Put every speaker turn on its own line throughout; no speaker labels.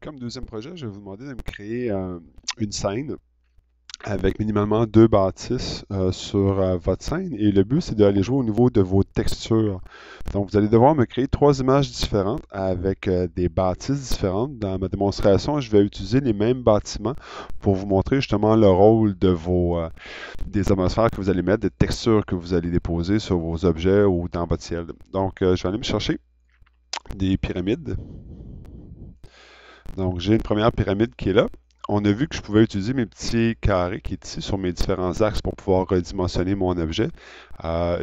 Comme deuxième projet, je vais vous demander de me créer une scène avec minimalement deux bâtisses sur votre scène. Et le but, c'est d'aller jouer au niveau de vos textures. Donc, vous allez devoir me créer trois images différentes avec des bâtisses différentes. Dans ma démonstration, je vais utiliser les mêmes bâtiments pour vous montrer justement le rôle de des atmosphères que vous allez mettre, des textures que vous allez déposer sur vos objets ou dans votre ciel. Donc, je vais aller me chercher des pyramides. Donc, j'ai une première pyramide qui est là. On a vu que je pouvais utiliser mes petits carrés qui est ici sur mes différents axes pour pouvoir redimensionner mon objet.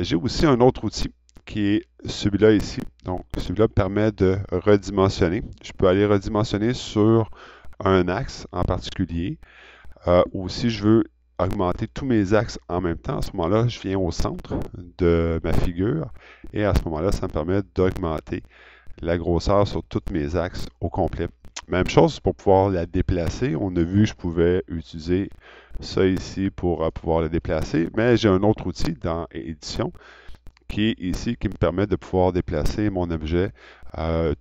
J'ai aussi un autre outil qui est celui-là ici. Donc, celui-là permet de redimensionner. Je peux aller redimensionner sur un axe en particulier. Ou si je veux augmenter tous mes axes en même temps, à ce moment-là, je viens au centre de ma figure et à ce moment-là, ça me permet d'augmenter la grosseur sur tous mes axes au complet. Même chose pour pouvoir la déplacer. On a vu que je pouvais utiliser ça ici pour pouvoir la déplacer, mais j'ai un autre outil dans Édition qui est ici qui me permet de pouvoir déplacer mon objet à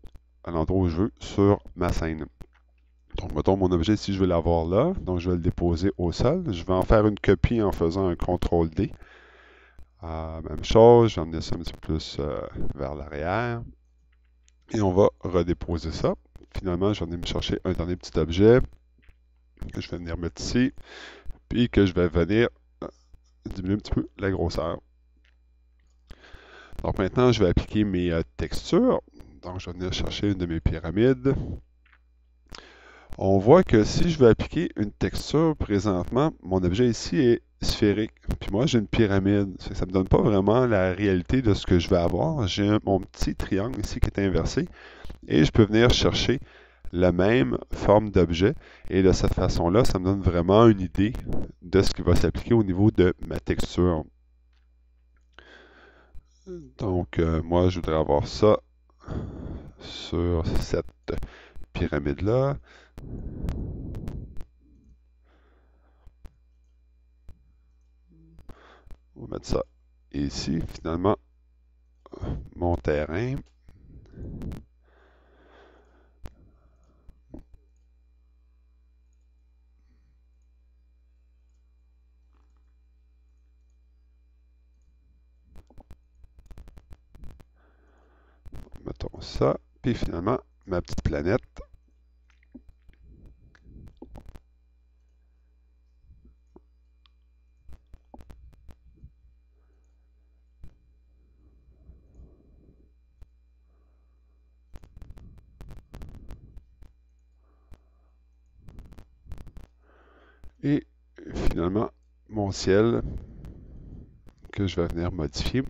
l'endroit où je veux sur ma scène. Donc, mettons mon objet, si je veux l'avoir là, donc je vais le déposer au sol. Je vais en faire une copie en faisant un CTRL-D. Même chose, je vais emmener ça un petit peu plus vers l'arrière. Et on va redéposer ça. Finalement, je vais venir me chercher un dernier petit objet que je vais venir mettre ici, puis que je vais venir diminuer un petit peu la grosseur. Donc maintenant, je vais appliquer mes textures. Donc, je vais venir chercher une de mes pyramides. On voit que si je veux appliquer une texture présentement, mon objet ici est sphérique. Puis moi, j'ai une pyramide. Ça ne me donne pas vraiment la réalité de ce que je vais avoir. J'ai mon petit triangle ici qui est inversé. Et je peux venir chercher la même forme d'objet. Et de cette façon-là, ça me donne vraiment une idée de ce qui va s'appliquer au niveau de ma texture. Donc, moi, je voudrais avoir ça sur cette pyramide-là. On va mettre ça ici. Finalement, mon terrain. Mettons ça. Puis finalement, ma petite planète. Et finalement, mon ciel que je vais venir modifier.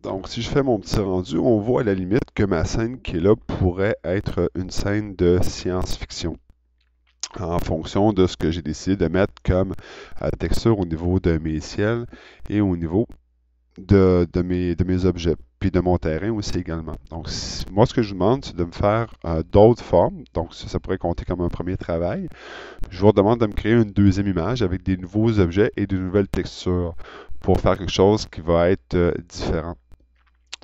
Donc, si je fais mon petit rendu, on voit à la limite que ma scène qui est là pourrait être une scène de science-fiction en fonction de ce que j'ai décidé de mettre comme texture au niveau de mes ciels et au niveau de mes objets, puis de mon terrain aussi également. Donc, moi, ce que je vous demande, c'est de me faire d'autres formes. Donc, ça pourrait compter comme un premier travail. Je vous demande de me créer une deuxième image avec des nouveaux objets et de nouvelles textures pour faire quelque chose qui va être différent.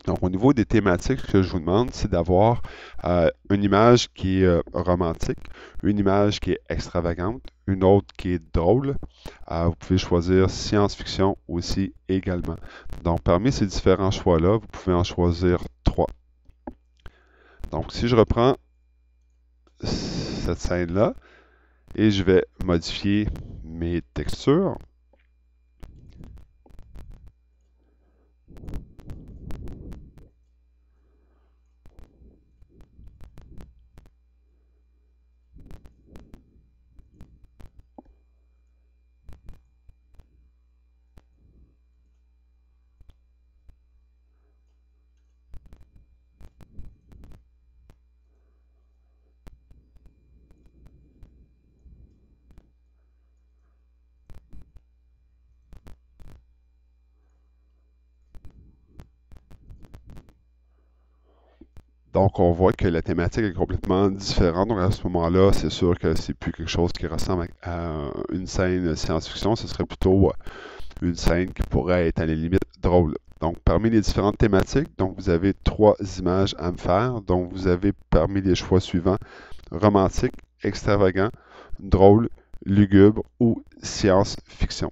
Donc, au niveau des thématiques, ce que je vous demande, c'est d'avoir une image qui est romantique, une image qui est extravagante, une autre qui est drôle. Vous pouvez choisir science-fiction aussi également. Donc, parmi ces différents choix-là, vous pouvez en choisir trois. Donc, si je reprends cette scène-là et je vais modifier mes textures, donc, on voit que la thématique est complètement différente. Donc, à ce moment-là, c'est sûr que c'est plus quelque chose qui ressemble à une scène science-fiction. Ce serait plutôt une scène qui pourrait être à la limite drôle. Donc, parmi les différentes thématiques, donc vous avez 3 images à me faire. Donc, vous avez parmi les choix suivants, romantique, extravagant, drôle, lugubre ou science-fiction.